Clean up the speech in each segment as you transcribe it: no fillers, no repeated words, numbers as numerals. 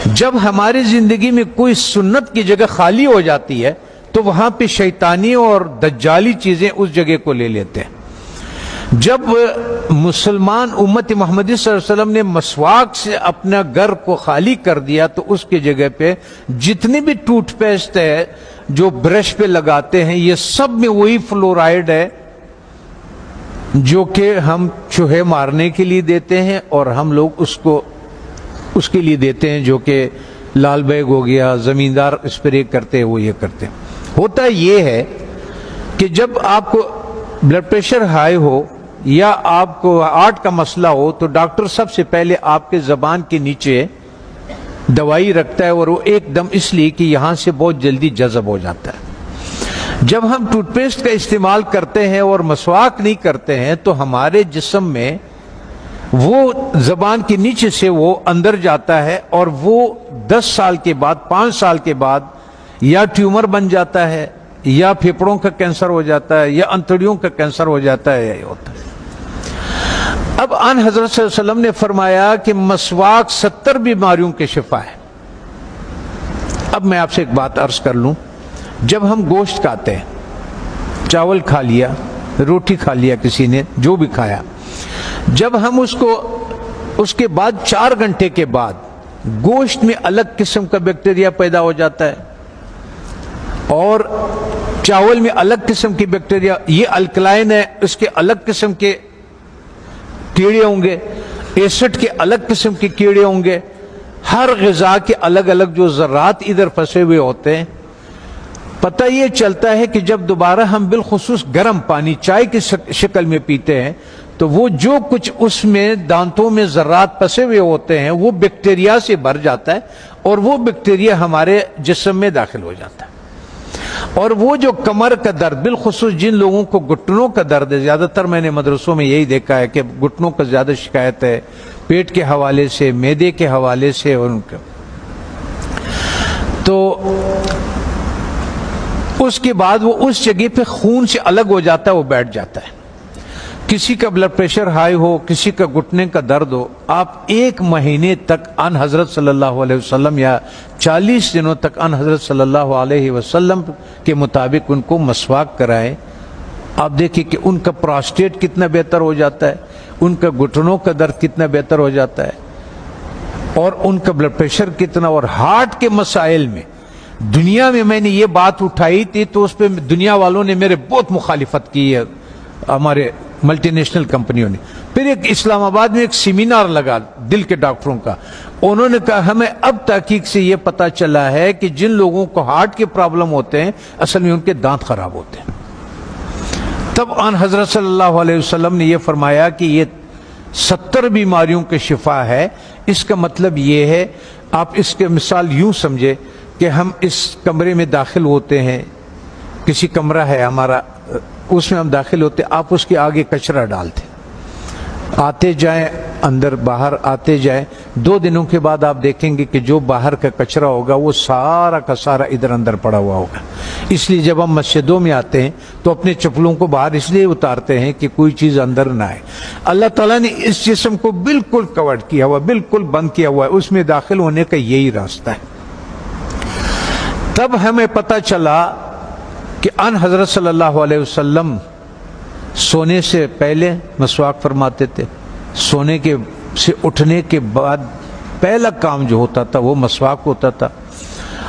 جب ہماری زندگی میں کوئی سنت کی جگہ خالی ہو جاتی ہے تو وہاں پہ شیطانی اور دجالی چیزیں اس جگہ کو لے لیتے ہیں۔ جب مسلمان امت محمدی صلی اللہ علیہ وسلم نے مسواک سے اپنا گھر کو خالی کر دیا تو اس کی جگہ پہ جتنی بھی ٹوتھ پیسٹ ہے جو برش پہ لگاتے ہیں یہ سب میں وہی فلورائڈ ہے جو کہ ہم چوہے مارنے کے لیے دیتے ہیں، اور ہم لوگ اس کے لیے دیتے ہیں جو کہ لال بیگ ہو گیا، زمیندار اسپرے کرتے ہیں وہ یہ کرتے ہیں۔ ہوتا یہ ہے کہ جب آپ کو بلڈ پریشر ہائی ہو یا آپ کو ہارٹ کا مسئلہ ہو تو ڈاکٹر سب سے پہلے آپ کے زبان کے نیچے دوائی رکھتا ہے، اور وہ ایک دم اس لیے کہ یہاں سے بہت جلدی جذب ہو جاتا ہے۔ جب ہم ٹوتھ پیسٹ کا استعمال کرتے ہیں اور مسواک نہیں کرتے ہیں تو ہمارے جسم میں وہ زبان کے نیچے سے وہ اندر جاتا ہے، اور وہ 10 سال کے بعد 5 سال کے بعد یا ٹیومر بن جاتا ہے یا پھیپھڑوں کا کینسر ہو جاتا ہے یا انتڑیوں کا کینسر ہو جاتا ہے، یہ ہوتا ہے۔ اب آن حضرت صلی اللہ علیہ وسلم نے فرمایا کہ مسواک 70 بیماریوں کے شفا ہے۔ اب میں آپ سے ایک بات عرض کر لوں، جب ہم گوشت کھاتے ہیں، چاول کھا لیا، روٹی کھا لیا، کسی نے جو بھی کھایا، جب ہم اس کے بعد 4 گھنٹے کے بعد گوشت میں الگ قسم کا بیکٹیریا پیدا ہو جاتا ہے اور چاول میں الگ قسم کی بیکٹیریا، یہ الکلائن ہے، اس کے الگ قسم کے کیڑے ہوں گے، ایسڈ کے الگ قسم کے کیڑے ہوں گے، ہر غذا کے الگ الگ جو ذرات ادھر پھنسے ہوئے ہوتے ہیں۔ پتہ یہ چلتا ہے کہ جب دوبارہ ہم بالخصوص گرم پانی چائے کی شکل میں پیتے ہیں تو وہ جو کچھ اس میں دانتوں میں ذرات پھنسے ہوئے ہوتے ہیں وہ بیکٹیریا سے بھر جاتا ہے، اور وہ بیکٹیریا ہمارے جسم میں داخل ہو جاتا ہے۔ اور وہ جو کمر کا درد، بالخصوص جن لوگوں کو گھٹنوں کا درد ہے، زیادہ تر میں نے مدرسوں میں یہی دیکھا ہے کہ گھٹنوں کا زیادہ شکایت ہے، پیٹ کے حوالے سے، معدے کے حوالے سے، ان کا تو اس کے بعد وہ اس جگہ پہ خون سے الگ ہو جاتا ہے، وہ بیٹھ جاتا ہے۔ کسی کا بلڈ پریشر ہائی ہو، کسی کا گھٹنے کا درد ہو، آپ 1 مہینے تک ان حضرت صلی اللہ علیہ وسلم یا 40 دنوں تک ان حضرت صلی اللہ علیہ وسلم کے مطابق ان کو مسواک کرائیں۔ آپ دیکھیں کہ ان کا پراسٹیٹ کتنا بہتر ہو جاتا ہے، ان کا گھٹنوں کا درد کتنا بہتر ہو جاتا ہے، اور ان کا بلڈ پریشر کتنا، اور ہارٹ کے مسائل میں دنیا میں نے یہ بات اٹھائی تھی تو اس پہ دنیا والوں نے میرے بہت مخالفت کی ہے، ہمارے ملٹی نیشنل کمپنیوں نے۔ پھر ایک اسلام آباد میں ایک سیمینار لگا دل کے ڈاکٹروں کا، انہوں نے کہا ہمیں اب تحقیق سے یہ پتا چلا ہے کہ جن لوگوں کو ہارٹ کے پرابلم ہوتے ہیں اصل میں ان کے دانت خراب ہوتے ہیں۔ تب آن حضرت صلی اللہ علیہ وسلم نے یہ فرمایا کہ یہ 70 بیماریوں کے شفا ہے۔ اس کا مطلب یہ ہے، آپ اس کے مثال یوں سمجھے کہ ہم اس کمرے میں داخل ہوتے ہیں، کسی کمرہ ہے ہمارا، اس میں ہم داخل ہوتے، آپ اس کے آگے کچرا ڈالتے، آتے جائیں اندر باہر آتے جائیں، 2 دنوں کے بعد آپ دیکھیں گے کہ جو باہر کا کچرا ہوگا وہ سارا کا سارا ادھر اندر پڑا ہوا ہوگا۔ اس لیے جب ہم مسجدوں میں آتے ہیں تو اپنے چپلوں کو باہر اس لیے اتارتے ہیں کہ کوئی چیز اندر نہ آئے۔ اللہ تعالیٰ نے اس جسم کو بالکل کور کیا ہوا، بالکل بند کیا ہوا ہے، اس میں داخل ہونے کا یہی راستہ ہے۔ تب ہمیں پتہ چلا کہ ان حضرت صلی اللہ علیہ وسلم سونے سے پہلے مسواک فرماتے تھے، سونے کے سے اٹھنے کے بعد پہلا کام جو ہوتا تھا وہ مسواک ہوتا تھا،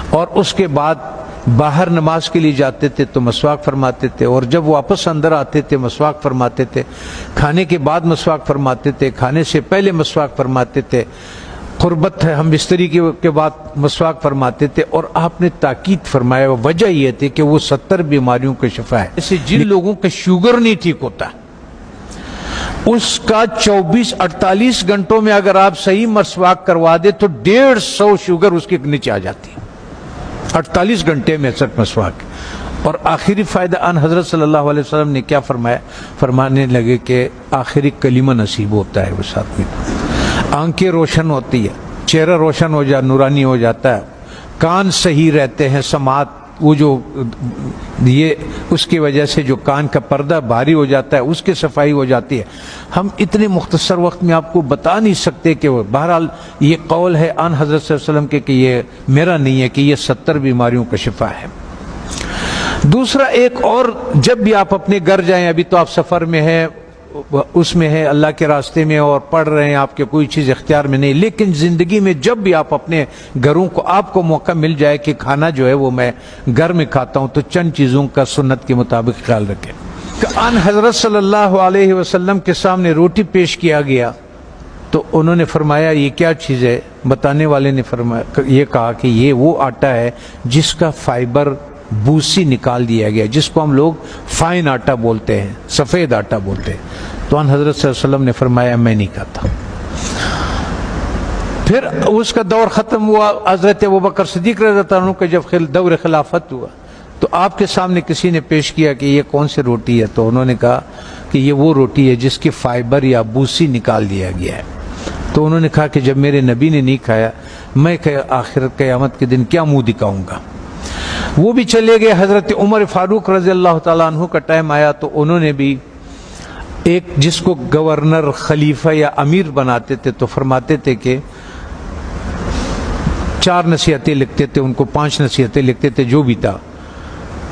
اور اس کے بعد باہر نماز کے لیے جاتے تھے تو مسواک فرماتے تھے، اور جب واپس اندر آتے تھے مسواک فرماتے تھے، کھانے کے بعد مسواک فرماتے تھے، کھانے سے پہلے مسواک فرماتے تھے، قربت ہے ہم بستری کے بعد مسواک فرماتے تھے۔ اور آپ نے تاکید فرمایا، وجہ یہ تھی کہ وہ 70 بیماریوں کا شفا ہے۔ جیسے جن لوگوں کا شوگر نہیں ٹھیک ہوتا اس کا 24-48 گھنٹوں میں اگر آپ صحیح مسواک کروا دے تو 150 شوگر اس کے نیچے آ جاتی ہے، 48 گھنٹے میں صرف مسواک۔ اور آخری فائدہ ان حضرت صلی اللہ علیہ وسلم نے کیا فرمایا؟ فرمانے لگے کہ آخری کلمہ نصیب ہوتا ہے اس آدمی کو، آنکھیں روشن ہوتی ہے، چہرہ روشن ہو جاتا، نورانی ہو جاتا ہے، کان صحیح رہتے ہیں، سماعت وہ جو یہ اس کی وجہ سے جو کان کا پردہ بھاری ہو جاتا ہے اس کی صفائی ہو جاتی ہے. ہم اتنے مختصر وقت میں آپ کو بتا نہیں سکتے کہ وہ بہرحال یہ قول ہے آن حضرت صلی اللہ علیہ وسلم کے کہ یہ میرا نہیں ہے کہ یہ 70 بیماریوں کا شفا ہے. دوسرا ایک اور، جب بھی آپ اپنے گھر جائیں، ابھی تو آپ سفر میں ہیں، اس میں ہے اللہ کے راستے میں اور پڑھ رہے ہیں، آپ کے کوئی چیز اختیار میں نہیں، لیکن زندگی میں جب بھی آپ اپنے گھروں کو آپ کو موقع مل جائے کہ کھانا جو ہے وہ میں گھر میں کھاتا ہوں، تو چند چیزوں کا سنت کے مطابق خیال رکھیں. ان حضرت صلی اللہ علیہ وسلم کے سامنے روٹی پیش کیا گیا تو انہوں نے فرمایا یہ کیا چیز ہے؟ بتانے والے نے فرمایا، یہ کہا کہ یہ وہ آٹا ہے جس کا فائبر بوسی نکال دیا گیا، جس کو ہم لوگ فائن آٹا بولتے ہیں، سفید آٹا بولتے ہیں. تو ان حضرت صلی اللہ علیہ وسلم نے فرمایا میں نہیں کھاتا. پھر اس کا دور ختم ہوا. حضرت ابوبکر صدیق رضی اللہ عنہ کا جب دور خلافت ہوا تو آپ کے سامنے کسی نے پیش کیا کہ یہ کون سی روٹی ہے؟ تو انہوں نے کہا کہ یہ وہ روٹی ہے جس کی فائبر یا بوسی نکال دیا گیا ہے. تو انہوں نے کہا کہ جب میرے نبی نے نہیں کھایا، میں آخر قیامت کے دن کیا منہ دکھاؤں گا؟ وہ بھی چلے گئے. حضرت عمر فاروق رضی اللہ تعالیٰ عنہ کا ٹائم آیا تو انہوں نے بھی ایک جس کو گورنر، خلیفہ یا امیر بناتے تھے تو فرماتے تھے کہ 4 نصیحتیں لکھتے تھے، ان کو 5 نصیحتیں لکھتے تھے، جو بھی تھا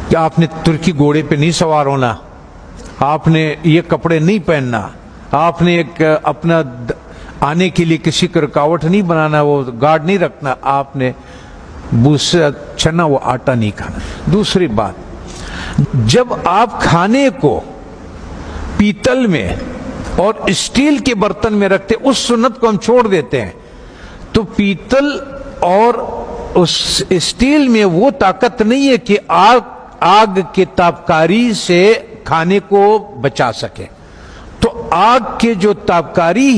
کہ آپ نے ترکی گھوڑے پہ نہیں سوار ہونا، آپ نے یہ کپڑے نہیں پہننا، آپ نے ایک اپنا آنے کے لیے کسی کو رکاوٹ نہیں بنانا، وہ گارڈ نہیں رکھنا، آپ نے بوسا چنا وہ آٹا نہیں کھانا. دوسری بات، جب آپ کھانے کو پیتل میں اور اسٹیل کے برتن میں رکھتے، اس سنت کو ہم چھوڑ دیتے ہیں. تو پیتل اور اس اسٹیل میں وہ طاقت نہیں ہے کہ آگ کے تابکاری سے کھانے کو بچا سکے. تو آگ کے جو تابکاری